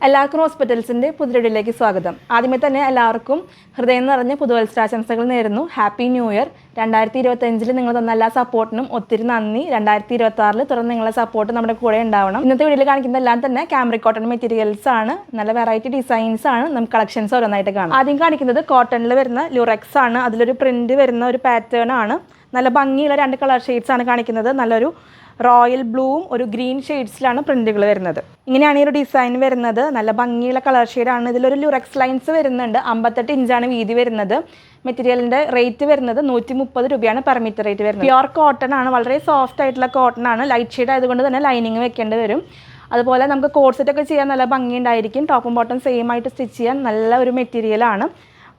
എല്ലാവർക്കും ഹോസ്പിറ്റൽസിൻ്റെ പുതിയൊരിലേക്ക് സ്വാഗതം. ആദ്യമേ തന്നെ എല്ലാവർക്കും ഹൃദയം നിറഞ്ഞ പുതുവത്സരാശംസകൾ നേരുന്നു. Happy new year. 2025 നിങ്ങൾ തന്ന എല്ലാ സപ്പോർട്ടിനും ഒത്തിരി നന്ദി. 2026 തുടർന്ന് നിങ്ങളുടെ സപ്പോർട്ട് നമ്മുടെ കൂടെ ഉണ്ടാവണം. ഇന്നത്തെ വീഡിയോയിൽ കാണിക്കുന്ന എല്ലാം തന്നെ ക്യാമ്രിക് കോട്ടൺ മെറ്റീരിയൽസ് ആണ്. നല്ല വെറൈറ്റി ഡിസൈൻസ് ആണ്. നമുക്ക് കളക്ഷൻസ് ഓരോന്നായിട്ട് കാണാം. ആദ്യം കാണിക്കുന്നത് കോട്ടണിൽ വരുന്ന ലുറക്സ് ആണ്. അതിലൊരു പ്രിന്റ് വരുന്ന ഒരു പാറ്റേൺ ആണ്. നല്ല ഭംഗിയുള്ള 2 കളർ ഷെയ്ഡ്സ് ആണ് കാണിക്കുന്നത്. നല്ലൊരു റോയൽ ബ്ലൂവും ഒരു ഗ്രീൻ ഷെയ്ഡ്സിലാണ് പ്രിന്റുകൾ വരുന്നത്. ഇങ്ങനെയാണ് ഈ ഒരു ഡിസൈൻ വരുന്നത്. നല്ല ഭംഗിയുള്ള കളർ ഷെയ്ഡാണ്. ഇതിലൊരു ലുറക്സ് ലൈൻസ് വരുന്നുണ്ട്. 58 ഇഞ്ചാണ് വീതി വരുന്നത്. മെറ്റീരിയലിൻ്റെ റേറ്റ് വരുന്നത് 130 രൂപയാണ് പെർ മീറ്റർ റേറ്റ് വരുന്നത്. പ്യുർ കോട്ടൺ ആണ്. വളരെ സോഫ്റ്റ് ആയിട്ടുള്ള കോട്ടൺ ആണ്. ലൈറ്റ് ഷെയ്ഡ് ആയതുകൊണ്ട് തന്നെ ലൈനിങ് വെക്കേണ്ടി വരും. അതുപോലെ നമുക്ക് കോഡ് സെറ്റ് ഒക്കെ ചെയ്യാൻ നല്ല ഭംഗിയുണ്ടായിരിക്കും. ടോപ്പും ബോട്ടം സെയിം ആയിട്ട് സ്റ്റിച്ച് ചെയ്യാൻ നല്ല ഒരു മെറ്റീരിയലാണ്.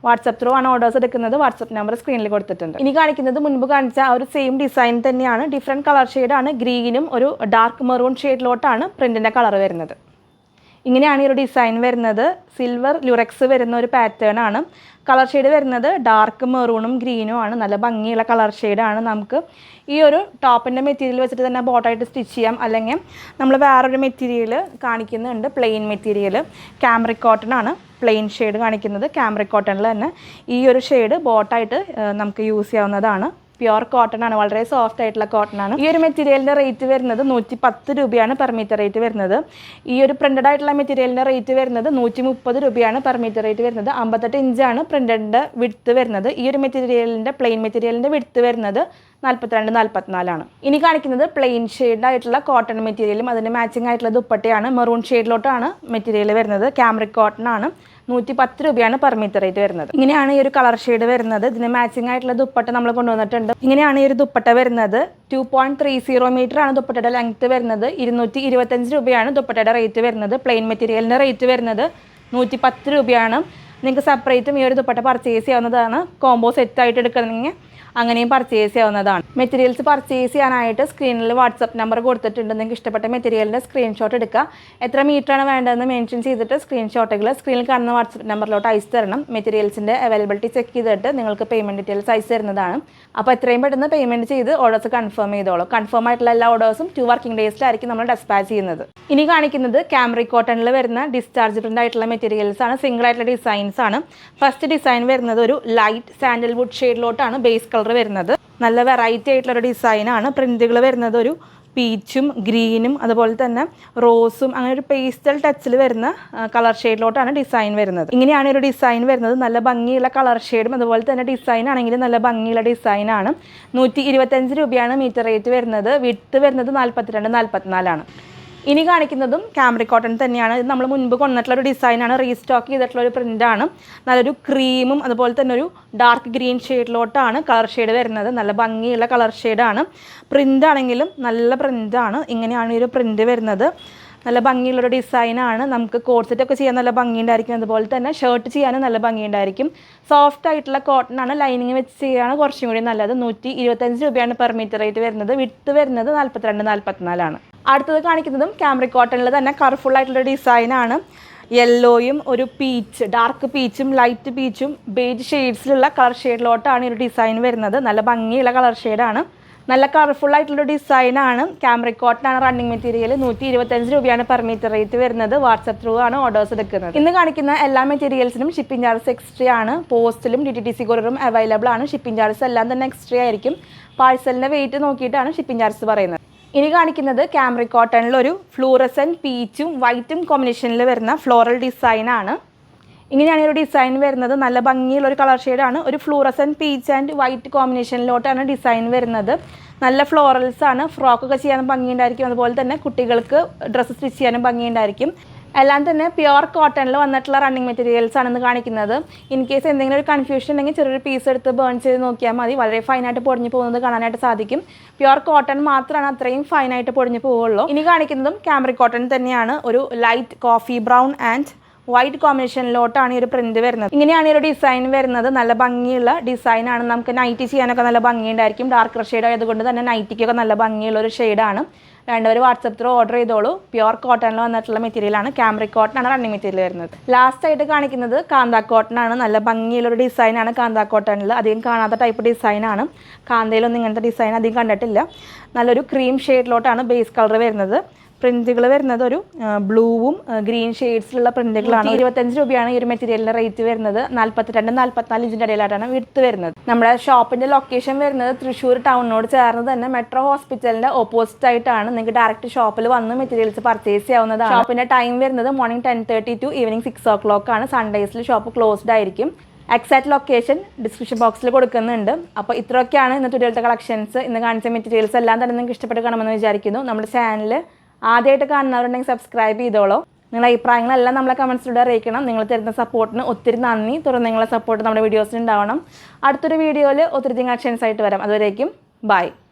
വാട്സപ്പ് ത്രൂ ആണ് ഓർഡേഴ്സ് എടുക്കുന്നത്. വാട്സപ്പ് നമ്പർ സ്ക്രീനിൽ കൊടുത്തിട്ടുണ്ട്. ഇനി കാണിക്കുന്നത് മുൻപ് കാണിച്ച ആ ഒരു സെയിം ഡിസൈൻ തന്നെയാണ്. ഡിഫറെൻറ്റ് കളർ ഷെയ്ഡാണ്. ഗ്രീനും ഒരു ഡാർക്ക് മെറൂൺ ഷെയ്ഡിലോട്ടാണ് പ്രിൻറ്റിൻ്റെ കളർ വരുന്നത്. ഇങ്ങനെയാണ് ഈ ഒരു ഡിസൈൻ വരുന്നത്. സിൽവർ ലുറക്സ് വരുന്ന ഒരു പാറ്റേൺ ആണ്. കളർ ഷെയ്ഡ് വരുന്നത് ഡാർക്ക് മെറൂണും ഗ്രീനും ആണ്. നല്ല ഭംഗിയുള്ള കളർ ഷെയ്ഡാണ്. നമുക്ക് ഈ ഒരു ടോപ്പിൻ്റെ മെറ്റീരിയൽ വെച്ചിട്ട് തന്നെ ബോട്ടായിട്ട് സ്റ്റിച്ച് ചെയ്യാം. അല്ലെങ്കിൽ നമ്മൾ വേറൊരു മെറ്റീരിയൽ കാണിക്കുന്നുണ്ട്. പ്ലെയിൻ മെറ്റീരിയൽ ക്യാമ്രിക് കോട്ടൺ ആണ്. പ്ലെയിൻ ഷെയ്ഡ് കാണിക്കുന്നത്. ക്യാമ്രിക് കോട്ടണിൽ തന്നെ ഈ ഒരു ഷെയ്ഡ് ബോട്ടായിട്ട് നമുക്ക് യൂസ് ചെയ്യാവുന്നതാണ്. പ്യുർ കോട്ടൺ ആണ്. വളരെ സോഫ്റ്റ് ആയിട്ടുള്ള കോട്ടൺ ആണ്. ഈ ഒരു മെറ്റീരിയലിൻ്റെ റേറ്റ് വരുന്നത് 110 രൂപയാണ് പെർ മീറ്റർ റേറ്റ് വരുന്നത്. ഈ ഒരു പ്രിന്റഡ് ആയിട്ടുള്ള മെറ്റീരിയലിൻ്റെ റേറ്റ് വരുന്നത് 130 രൂപയാണ് പെർ മീറ്റർ റേറ്റ് വരുന്നത്. 58 ഇഞ്ചാണ് പ്രിന്റഡിൻ്റെ വിഡ്ത്ത് വരുന്നത്. ഈ ഒരു മെറ്റീരിയലിൻ്റെ പ്ലെയിൻ മെറ്റീരിയലിൻ്റെ വിഡ്ത്ത് വരുന്നത് 42-44 ആണ്. ഇനി കാണിക്കുന്നത് പ്ലെയിൻ ഷെയ്ഡായിട്ടുള്ള കോട്ടൺ മെറ്റീരിയലും അതിന് മാച്ചിങ് ആയിട്ടുള്ള ദുപ്പട്ടയാണ്. മെറൂൺ ഷെയ്ഡിലോട്ടാണ് മെറ്റീരിയൽ വരുന്നത്. ക്യാമ്രിക് കോട്ടൺ ആണ്. 110 രൂപയാണ് പെർ മീറ്റർ റേറ്റ് വരുന്നത്. ഇങ്ങനെയാണ് ഈ ഒരു കളർ ഷെയ്ഡ് വരുന്നത്. ഇതിന് മാച്ചിങ് ആയിട്ടുള്ള ദുപ്പട്ട നമ്മൾ കൊണ്ടുവന്നിട്ടുണ്ട്. ഇങ്ങനെയാണ് ഈ ഒരു ദുപ്പട്ട വരുന്നത്. 2.30 മീറ്റർ ആണ് ദുപ്പട്ടയുടെ ലെങ്ത് വരുന്നത്. 225 രൂപയാണ് ദുപ്പട്ടയുടെ റേറ്റ് വരുന്നത്. പ്ലെയിൻ മെറ്റീരിയലിൻ്റെ റേറ്റ് വരുന്നത് 110 രൂപയാണ്. നിങ്ങൾക്ക് സെപ്പറേറ്റും ഈ ഒരു ദുപ്പട്ട പർച്ചേസ് ചെയ്യാവുന്നതാണ്. കോംബോ സെറ്റായിട്ട് എടുക്കണമെങ്കിൽ അങ്ങനെയും പർച്ചേസ് ചെയ്യാവുന്നതാണ്. മെറ്റീരിയൽസ് പർച്ചേസ് ചെയ്യാനായിട്ട് സ്ക്രീനിൽ വാട്സപ്പ് നമ്പർ കൊടുത്തിട്ടുണ്ട്. നിങ്ങൾക്ക് ഇഷ്ടപ്പെട്ട മെറ്റീരിയലിൻ്റെ സ്ക്രീൻഷോട്ട് എടുക്കുക. എത്ര മീറ്ററാണ് വേണ്ടതെന്ന് മെൻഷൻ ചെയ്തിട്ട് സ്ക്രീൻഷോട്ടുകൾ സ്ക്രീനിൽ കാണുന്ന വാട്സപ്പ് നമ്പറിലോട്ട് അയച്ചു തരണം. മെറ്റീരിയൽസിൻ്റെ അവൈലബിലിറ്റി ചെക്ക് ചെയ്തിട്ട് നിങ്ങൾക്ക് പേയ്മെൻറ്റ് ഡീറ്റെയിൽസ് അയച്ചു തരുന്നതാണ്. അപ്പോൾ എത്രയും പെട്ടെന്ന് പേയ്മെൻറ്റ് ചെയ്ത് ഓർഡേഴ്സ് കൺഫേം ചെയ്തോളൂ. കൺഫേം ആയിട്ടുള്ള എല്ലാ ഓർഡേഴ്സും 2 വർക്കിംഗ് ഡേയ്സിലായിരിക്കും നമ്മൾ ഡെസ്പാച്ച് ചെയ്യുന്നത്. ഇനി കാണിക്കുന്നത് ക്യാമ്രിക് കോട്ടണിൽ വരുന്ന ഡിസ്ചാർജ് പ്രിൻ്റ് ആയിട്ടുള്ള മെറ്റീരിയൽസ് ആണ്. സിംഗിൾ ആയിട്ടുള്ള ഡിസൈൻസ് ആണ്. ഫസ്റ്റ് ഡിസൈൻ വരുന്നത് ഒരു ലൈറ്റ് സാൻഡൽവുഡ് ഷെയ്ഡിലോട്ടാണ് ബേസ് കളർ വരുന്നത്. നല്ല വെറൈറ്റി ആയിട്ടുള്ളൊരു ഡിസൈനാണ്. പ്രിന്റുകൾ വരുന്നത് ഒരു പീച്ചും ഗ്രീനും അതുപോലെ തന്നെ റോസും അങ്ങനെ ഒരു പേസ്റ്റൽ ടച്ചിൽ വരുന്ന കളർ ഷെയ്ഡിലോട്ടാണ് ഡിസൈൻ വരുന്നത്. ഇങ്ങനെയാണ് ഒരു ഡിസൈൻ വരുന്നത്. നല്ല ഭംഗിയുള്ള കളർ ഷെയ്ഡും അതുപോലെ തന്നെ ഡിസൈൻ ആണെങ്കിൽ നല്ല ഭംഗിയുള്ള ഡിസൈനാണ്. 125 രൂപയാണ് മീറ്റർ റേറ്റ് വരുന്നത്. വിഡ്ത്ത് വരുന്നത് 42-44 ആണ്. ഇനി കാണിക്കുന്നതും ക്യാമ്രിക് കോട്ടൺ തന്നെയാണ്. ഇത് നമ്മൾ മുൻപ് കൊണ്ടിട്ടുള്ളൊരു ഡിസൈനാണ്. റീസ്റ്റോക്ക് ചെയ്തിട്ടുള്ളൊരു പ്രിൻ്റാണ്. നല്ലൊരു ക്രീമും അതുപോലെ തന്നെ ഒരു ഡാർക്ക് ഗ്രീൻ ഷെയ്ഡിലോട്ടാണ് കളർ ഷെയ്ഡ് വരുന്നത്. നല്ല ഭംഗിയുള്ള കളർ ഷെയ്ഡാണ്. പ്രിൻ്റ് ആണെങ്കിലും നല്ല പ്രിൻ്റാണ്. ഇങ്ങനെയാണ് ഈ ഒരു പ്രിൻ്റ് വരുന്നത്. നല്ല ഭംഗിയുള്ളൊരു ഡിസൈനാണ്. നമുക്ക് കോഡ് സെറ്റ് ഒക്കെ ചെയ്യാൻ നല്ല ഭംഗിയുണ്ടായിരിക്കും. അതുപോലെ തന്നെ ഷർട്ട് ചെയ്യാനും നല്ല ഭംഗിയുണ്ടായിരിക്കും. സോഫ്റ്റ് ആയിട്ടുള്ള കോട്ടൺ ആണ്. ലൈനിങ് വെച്ച് ചെയ്യാണ് കുറച്ചും കൂടി നല്ലത്. 125 രൂപയാണ് പെർ മീറ്റർ റേറ്റ് വരുന്നത്. വിഡ്ത്ത് വരുന്നത് 42-44 ആണ്. അടുത്തത് കാണിക്കുന്നതും ക്യാമ്രിക് കോട്ടണിൽ തന്നെ കളർഫുൾ ആയിട്ടുള്ള ഡിസൈനാണ്. യെല്ലോയും ഒരു പീച്ച് ഡാർക്ക് പീച്ചും ലൈറ്റ് പീച്ചും ബേജ് ഷെയ്ഡ്സിലുള്ള കളർ ഷെയ്ഡിലോട്ടാണ് ഈ ഒരു ഡിസൈൻ വരുന്നത്. നല്ല ഭംഗിയുള്ള കളർ ഷെയ്ഡാണ്. നല്ല കളർഫുൾ ആയിട്ടുള്ള ഡിസൈനാണ്. ക്യാമ്രിക് കോട്ടൺ ആണ് റണ്ണിങ് മെറ്റീരിയൽ. 125 രൂപയാണ് പെർ മീറ്റർ റേറ്റ് വരുന്നത്. വാട്സപ്പ് ത്രൂ ആണ് ഓർഡേഴ്സ് എടുക്കുന്നത്. ഇന്ന് കാണിക്കുന്ന എല്ലാ മെറ്റീരിയൽസിനും ഷിപ്പിംഗ് ചാർജസ് എക്സ്ട്രാ ആണ്. പോസ്റ്റിലും DTDC കൊറിയറും അവൈലബിൾ ആണ്. ഷിപ്പിംഗ് ചാർജസ് എല്ലാം തന്നെ എക്സ്ട്രാ ആയിരിക്കും. പാഴ്സലിൻ്റെ വെയിറ്റ് നോക്കിയിട്ടാണ് ഷിപ്പിംഗ് ചാർജസ് പറയുന്നത്. ഇനി കാണിക്കുന്നത് ക്യാമ്രിക് കോട്ടണിൽ ഒരു ഫ്ലൂറസൻ പീച്ചും വൈറ്റും കോമ്പിനേഷനിൽ വരുന്ന ഫ്ലോറൽ ഡിസൈനാണ്. ഇങ്ങനെയാണ് ഒരു ഡിസൈൻ വരുന്നത്. നല്ല ഭംഗിയുള്ള ഒരു കളർ ഷെയ്ഡാണ്. ഒരു ഫ്ലൂറസൻ പീച്ച് ആൻഡ് വൈറ്റ് കോമ്പിനേഷനിലോട്ടാണ് ഡിസൈൻ വരുന്നത്. നല്ല ഫ്ലോറൽസ് ആണ്. ഫ്രോക്കൊക്കെ ചെയ്യാനും ഭംഗിയുണ്ടായിരിക്കും. അതുപോലെ തന്നെ കുട്ടികൾക്ക് ഡ്രസ്സ് സ്റ്റിച്ച് ചെയ്യാനും ഭംഗിയുണ്ടായിരിക്കും. എല്ലാം തന്നെ പ്യുർ കോട്ടണിൽ വന്നിട്ടുള്ള റണ്ണിങ് മെറ്റീരിയൽസ് ആണെന്ന് കാണിക്കുന്നത്. ഇൻ കേസ് എന്തെങ്കിലും ഒരു കൺഫ്യൂഷൻ ഉണ്ടെങ്കിൽ ചെറിയൊരു പീസ് എടുത്ത് ബേൺ ചെയ്ത് നോക്കിയാൽ മതി. വളരെ ഫൈനായിട്ട് പൊടിഞ്ഞു പോകുന്നത് കാണാനായിട്ട് സാധിക്കും. പ്യുർ കോട്ടൺ മാത്രമാണ് അത്രയും ഫൈനായിട്ട് പൊടിഞ്ഞു പോവുള്ളൂ. ഇനി കാണിക്കുന്നതും ക്യാമ്രിക് കോട്ടൺ തന്നെയാണ്. ഒരു light coffee brown and white കോമ്പിനേഷനിലോട്ടാണ് ഈ ഒരു പ്രിന്റ് വരുന്നത്. ഇങ്ങനെയാണ് ഈ ഒരു ഡിസൈൻ വരുന്നത്. നല്ല ഭംഗിയുള്ള ഡിസൈനാണ്. നമുക്ക് നൈറ്റി ചെയ്യാനൊക്കെ നല്ല ഭംഗിയുണ്ടായിരിക്കും. ഡാർക്ക് ഷെയ്ഡ് ആയതുകൊണ്ട് തന്നെ നൈറ്റിക്കൊക്കെ നല്ല ഭംഗിയുള്ള ഒരു ഷെയ്ഡാണ്. വേണ്ടവർ വാട്സപ്പ് ത്രൂ ഓർഡർ ചെയ്തോളൂ. പ്യുർ കോട്ടണിൽ വന്നിട്ടുള്ള മെറ്റീരിയലാണ്. ക്യാമ്രിക് കോട്ടൺ ആണ് റണ്ണിങ് മെറ്റീരിയൽ വരുന്നത്. ലാസ്റ്റ് ആയിട്ട് കാണിക്കുന്നത് കാന്ത കോട്ടൺ ആണ്. നല്ല ഭംഗിയുള്ളൊരു ഡിസൈനാണ് കാന്ത കോട്ടണിൽ. അധികം കാണാത്ത ടൈപ്പ് ഡിസൈനാണ്. കാന്തയിലൊന്നും ഇങ്ങനത്തെ ഡിസൈൻ അധികം കണ്ടിട്ടില്ല. നല്ലൊരു ക്രീം ഷെയ്ഡിലോട്ടാണ് ബേസ് കളർ വരുന്നത്. പ്രിന്റുകൾ വരുന്നത് ഒരു ബ്ലൂവും ഗ്രീൻ ഷെയ്ഡ്സിലുള്ള പ്രിന്റുകളാണ്. 25 രൂപയാണ് ഈ ഒരു മെറ്റീരിയലിന്റെ റേറ്റ് വരുന്നത്. 42-44 ഇഞ്ചിന്റെ ഇടയിലായിട്ടാണ് വിഡ്ത്ത് വരുന്നത്. നമ്മുടെ ഷോപ്പിന്റെ ലൊക്കേഷൻ വരുന്നത് തൃശ്ശൂർ ടൗണിനോട് ചേർന്ന് തന്നെ മെട്രോ ഹോസ്പിറ്റലിന്റെ ഓപ്പോസിറ്റ് ആയിട്ടാണ്. നിങ്ങൾക്ക് ഡയറക്റ്റ് ഷോപ്പിൽ വന്ന് മെറ്റീരിയൽസ് പർച്ചേസ് ചെയ്യാവുന്നതാണ്. ഷോപ്പിന്റെ ടൈം വരുന്നത് മോർണിംഗ് 10:30 to ഈവനിങ് 6 o'clock ആണ്. സൺഡേസിൽ ഷോപ്പ് ക്ലോസ്ഡ് ആയിരിക്കും. എക്സാക്ട് ലൊക്കേഷൻ ഡിസ്ക്രിപ്ഷൻ ബോക്സിൽ കൊടുക്കുന്നുണ്ട്. അപ്പോൾ ഇത്രയൊക്കെയാണ് ഇന്നത്തെ വീഡിയോയിലത്തെ കളക്ഷൻസ്. ഇന്ന് കാണിച്ച മെറ്റീരിയൽസ് എല്ലാം തന്നെ നിങ്ങൾക്ക് ഇഷ്ടപ്പെട്ട് കാണുമെന്ന് വിചാരിക്കുന്നു. നമ്മുടെ ചാനൽ ആദ്യമായിട്ട് കാണുന്നവരുണ്ടെങ്കിൽ സബ്സ്ക്രൈബ് ചെയ്തോളൂ. നിങ്ങളുടെ അഭിപ്രായങ്ങളെല്ലാം നമ്മളെ കമൻസിലൂടെ അറിയിക്കണം. നിങ്ങൾ തരുന്ന സപ്പോർട്ടിന് ഒത്തിരി നന്ദി. തുടർന്ന് നിങ്ങളുടെ സപ്പോർട്ട് നമ്മുടെ വീഡിയോസിൽ ഉണ്ടാവണം. അടുത്തൊരു വീഡിയോയിൽ ഒത്തിരി കളക്ഷൻസ് ആയിട്ട് വരാം. അതുവരേക്കും ബൈ.